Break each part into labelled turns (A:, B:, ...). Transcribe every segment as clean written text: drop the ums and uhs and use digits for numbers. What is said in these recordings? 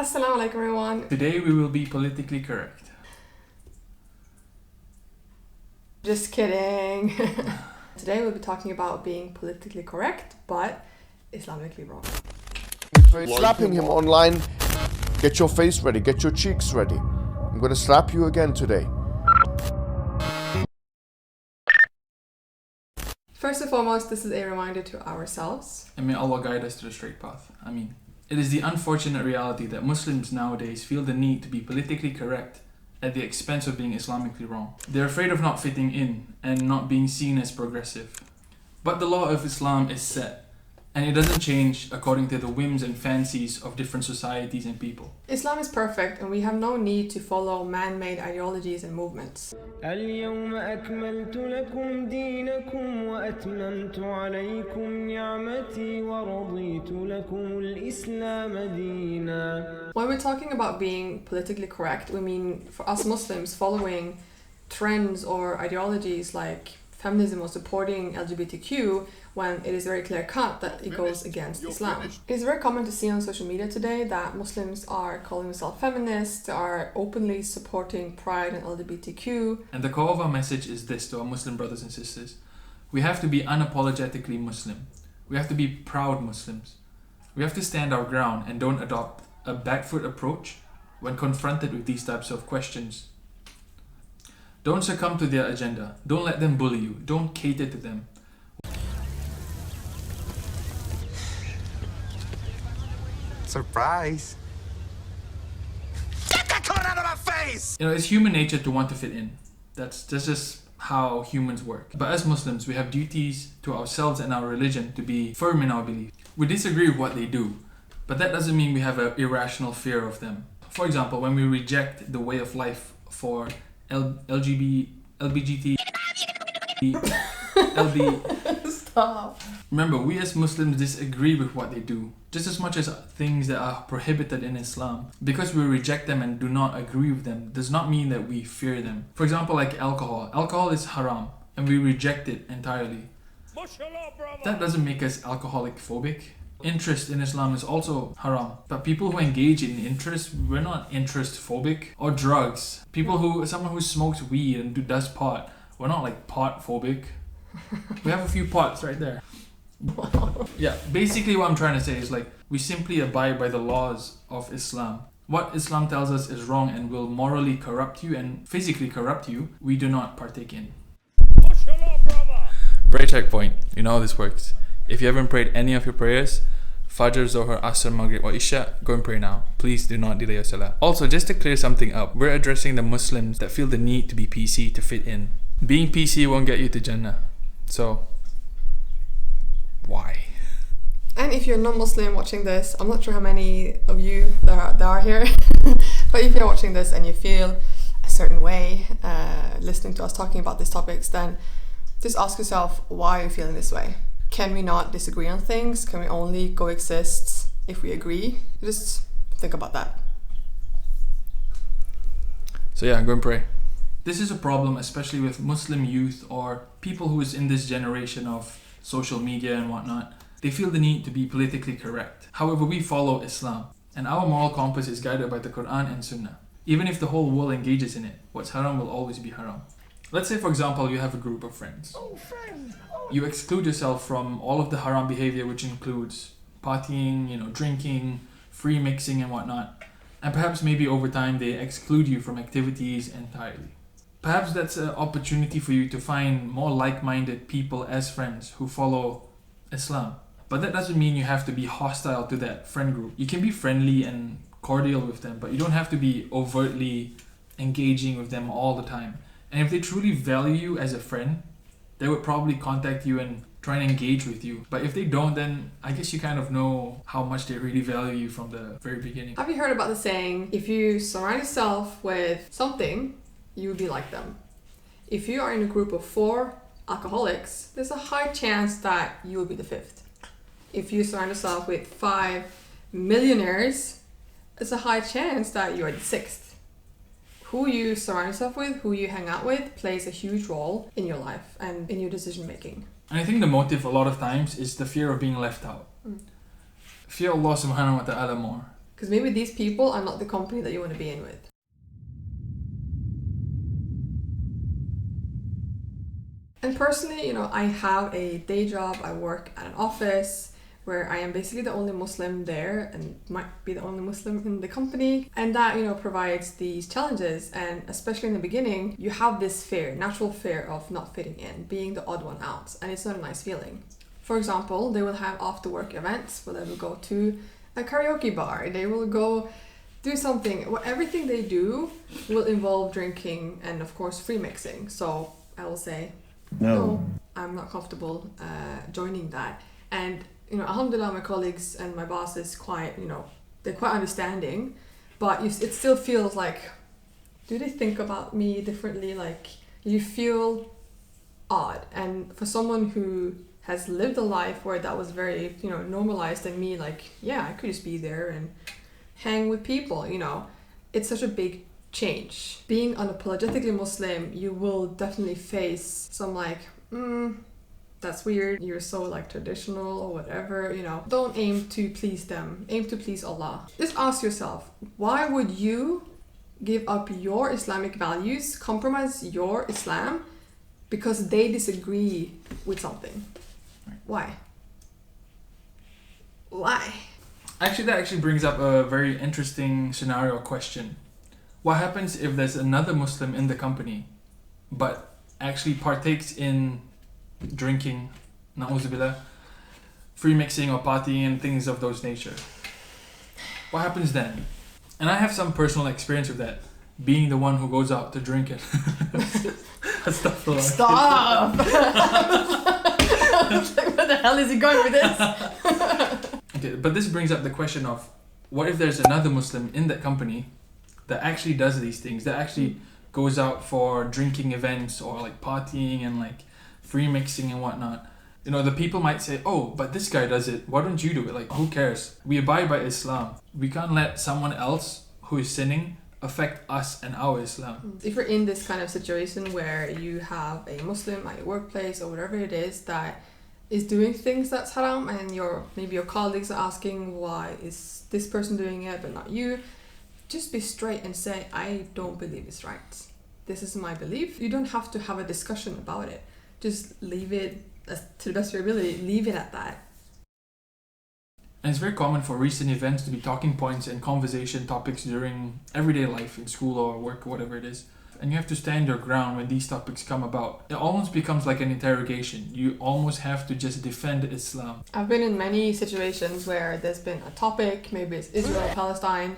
A: Assalamu alaikum everyone.
B: Today we will be politically correct.
A: Just kidding. Today we'll be talking about being politically correct but Islamically wrong.
C: Slapping him online. Get your face ready, get your cheeks ready. I'm gonna slap you again today.
A: First and foremost, this is a reminder to ourselves.
B: And may Allah guide us to the straight path. It is the unfortunate reality that Muslims nowadays feel the need to be politically correct at the expense of being Islamically wrong. They're afraid of not fitting in and not being seen as progressive. But the law of Islam is set, and it doesn't change according to the whims and fancies of different societies and people.
A: Islam is perfect and we have no need to follow man-made ideologies and movements.
D: اليوم أكملت لكم دينكم وأتممت عليكم نعمتي ورضيت لكم الإسلام دينا.
A: When we're talking about being politically correct, we mean for us Muslims following trends or ideologies like feminism or supporting LGBTQ when it is very clear cut that it goes against Islam. It is very common to see on social media today that Muslims are calling themselves feminists, are openly supporting pride and LGBTQ.
B: And the core of our message is this to our Muslim brothers and sisters. We have to be unapologetically Muslim. We have to be proud Muslims. We have to stand our ground and don't adopt a backfoot approach when confronted with these types of questions. Don't succumb to their agenda. Don't let them bully you. Don't cater to them.
E: Surprise! Get that cone out of my face!
B: It's human nature to want to fit in. That's just how humans work. But as Muslims, we have duties to ourselves and our religion to be firm in our belief. We disagree with what they do, but that doesn't mean we have an irrational fear of them. For example, when we reject the way of life for LBGT,
A: Stop.
B: Remember, we as Muslims disagree with what they do, just as much as things that are prohibited in Islam. Because we reject them and do not agree with them does not mean that we fear them. For example, like alcohol. Alcohol is haram and we reject it entirely. That doesn't make us alcoholic phobic. Interest in Islam is also haram. But people who engage in interest, we're not interest phobic. Or drugs. Someone who smokes weed and does pot, we're not like pot phobic. We have a few pots right there.
A: Wow.
B: Yeah, basically what I'm trying to say is we simply abide by the laws of Islam. What Islam tells us is wrong and will morally corrupt you and physically corrupt you, we do not partake in. Prayer checkpoint. You know how this works. If you haven't prayed any of your prayers, Fajr, Zohar, Asr, Maghrib or Isha, go and pray now. Please do not delay your salah. Also, just to clear something up, we're addressing the Muslims that feel the need to be PC to fit in. Being PC won't get you to Jannah. So, why?
A: And if you're non-Muslim watching this, I'm not sure how many of you there are here, but if you're watching this and you feel a certain way listening to us talking about these topics, then just ask yourself why you're feeling this way. Can we not disagree on things? Can we only coexist if we agree? Just think about that.
B: So yeah, go and pray. This is a problem especially with Muslim youth or people who is in this generation of social media and whatnot. They feel the need to be politically correct. However, we follow Islam and our moral compass is guided by the Quran and Sunnah. Even if the whole world engages in it, what's haram will always be haram. Let's say for example you have a group of friends. You exclude yourself from all of the haram behavior, which includes partying, drinking, free mixing and whatnot. And perhaps maybe over time they exclude you from activities entirely. Perhaps that's an opportunity for you to find more like-minded people as friends who follow Islam. But that doesn't mean you have to be hostile to that friend group. You can be friendly and cordial with them, but you don't have to be overtly engaging with them all the time. And if they truly value you as a friend, they would probably contact you and try and engage with you. But if they don't, then I guess you kind of know how much they really value you from the very beginning.
A: Have you heard about the saying, if you surround yourself with something, you will be like them? If you are in a group of 4 alcoholics, there's a high chance that you will be the 5th. If you surround yourself with 5 millionaires, there's a high chance that you are the 6th. Who you surround yourself with, who you hang out with, plays a huge role in your life and in your decision making.
B: And I think the motive a lot of times is the fear of being left out. Fear Allah subhanahu wa ta'ala more.
A: Because maybe these people are not the company that you want to be in with. And personally, you know, I have a day job. I work at an office where I am basically the only Muslim there and might be the only Muslim in the company. And that, you know, provides these challenges. And especially in the beginning, you have this fear, natural fear of not fitting in, being the odd one out. And it's not a nice feeling. For example, they will have after work events where they will go to a karaoke bar. They will go do something. Well, everything they do will involve drinking and of course free mixing. So I will say, no, I'm not comfortable joining that. And you know, alhamdulillah, my colleagues and my boss is quite, you know, they're quite understanding, but it still feels like, do they think about me differently? Like, you feel odd. And for someone who has lived a life where that was very, you know, normalized, and me like, yeah, I could just be there and hang with people, you know, it's such a big change. Being unapologetically Muslim, you will definitely face some like, that's weird, you're so like traditional or whatever, you know. Don't aim to please them, aim to please Allah. Just ask yourself, why would you give up your Islamic values, compromise your Islam because they disagree with something? Why?
B: Actually, that actually brings up a very interesting scenario question. What happens if there's another Muslim in the company but actually partakes in drinking, na'uzubillah, free mixing or partying and things of those nature? What happens then? And I have some personal experience with that, being the one who goes out to drink it. Stop! Where the hell is he going with this? Okay, but this brings up the question of, what if there's another Muslim in that company that actually does these things, that actually goes out for drinking events or like partying and like free mixing and whatnot? You know, the people might say, oh, but this guy does it, why don't you do it? Like, who cares? We abide by Islam. We can't let someone else who is sinning affect us and our Islam.
A: If you're in this kind of situation where you have a Muslim at your workplace or whatever it is that is doing things that's haram, and maybe your colleagues are asking, why is this person doing it but not you? Just be straight and say, I don't believe it's right. This is my belief. You don't have to have a discussion about it. Just leave it to the best of your ability. Leave it at that.
B: And it's very common for recent events to be talking points and conversation topics during everyday life in school or work or whatever it is. And you have to stand your ground when these topics come about. It almost becomes like an interrogation. You almost have to just defend Islam.
A: I've been in many situations where there's been a topic, maybe it's Israel, Palestine,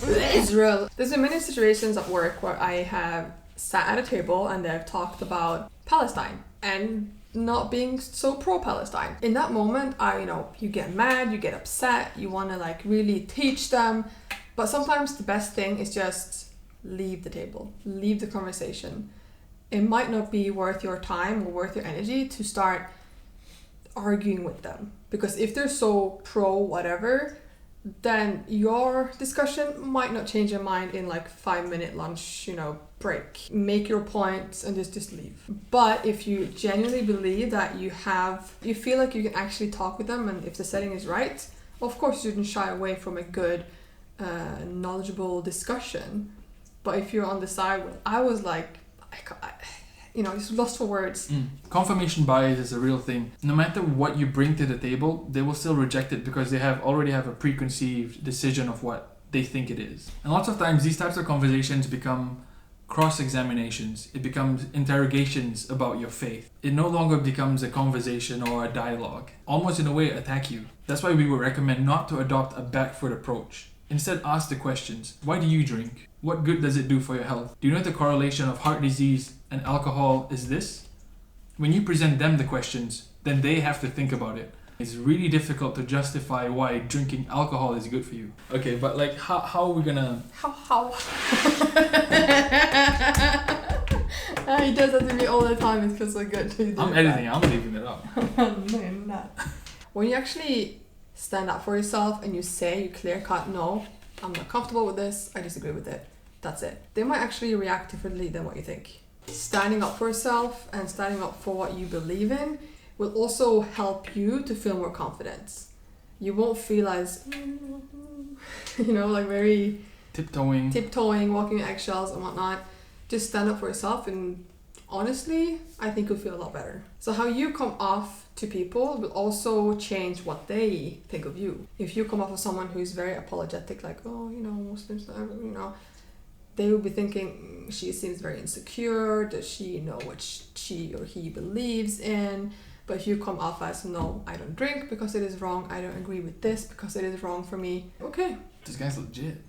A: Israel. There's been many situations at work where I have sat at a table and they've talked about Palestine and not being so pro-Palestine. In that moment, you get mad, you get upset, you want to like really teach them. But sometimes the best thing is just leave the table, leave the conversation. It might not be worth your time or worth your energy to start arguing with them. Because if they're so pro whatever, then your discussion might not change your mind in like 5-minute lunch, break. Make your points and just leave. But if you genuinely believe that you feel like you can actually talk with them, and if the setting is right, of course you shouldn't shy away from a good, knowledgeable discussion. But if you're on the side, I was like, just lost for words.
B: Confirmation bias is a real thing. No matter what you bring to the table, they will still reject it because they already have a preconceived decision of what they think it is. And lots of times these types of conversations become cross-examinations. It becomes interrogations about your faith. It no longer becomes a conversation or a dialogue. Almost in a way attack you. That's why we would recommend not to adopt a back-foot approach. Instead, ask the questions. Why do you drink? What good does it do for your health? Do you know the correlation of heart disease and alcohol is this? When you present them the questions, then they have to think about it. It's really difficult to justify why drinking alcohol is good for you. Okay, but like, how are we gonna...
A: How? He does that to me all the time. It feels so good.
B: I'm editing. I'm leaving it up.
A: No, you're not. When you actually stand up for yourself and you say, you clear cut, no, I'm not comfortable with this, I disagree with it. That's it. They might actually react differently than what you think. Standing up for yourself and standing up for what you believe in will also help you to feel more confidence. you won't feel as, like very tiptoeing, walking eggshells and whatnot. Just stand up for yourself, and honestly, I think you'll feel a lot better. So how you come off to people will also change what they think of you. If you come off as someone who's very apologetic, like, Muslims, they will be thinking, she seems very insecure, does she know what she or he believes in? But if you come off as, no, I don't drink because it is wrong, I don't agree with this because it is wrong for me, okay.
B: This guy's legit.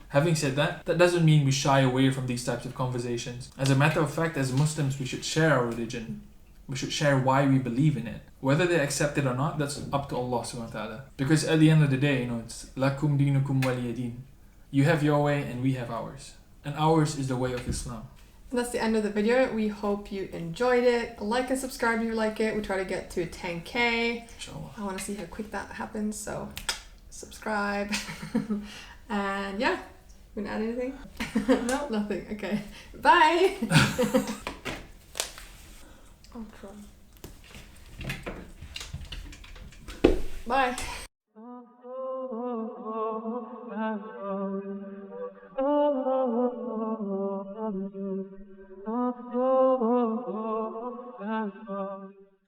B: Having said that, that doesn't mean we shy away from these types of conversations. As a matter of fact, as Muslims, we should share our religion. We should share why we believe in it. Whether they accept it or not, that's up to Allah subhanahu wa ta'ala. Because at the end of the day, it's lakum dinukum waliya din. You have your way and we have ours. And ours is the way of Islam.
A: And that's the end of the video. We hope you enjoyed it. Like and subscribe if you like it. We try to get to 10K.
B: Inshallah.
A: I want to see how quick that happens, so subscribe. And yeah, you want to add anything? No, nothing. Okay. Bye. Oh, bye.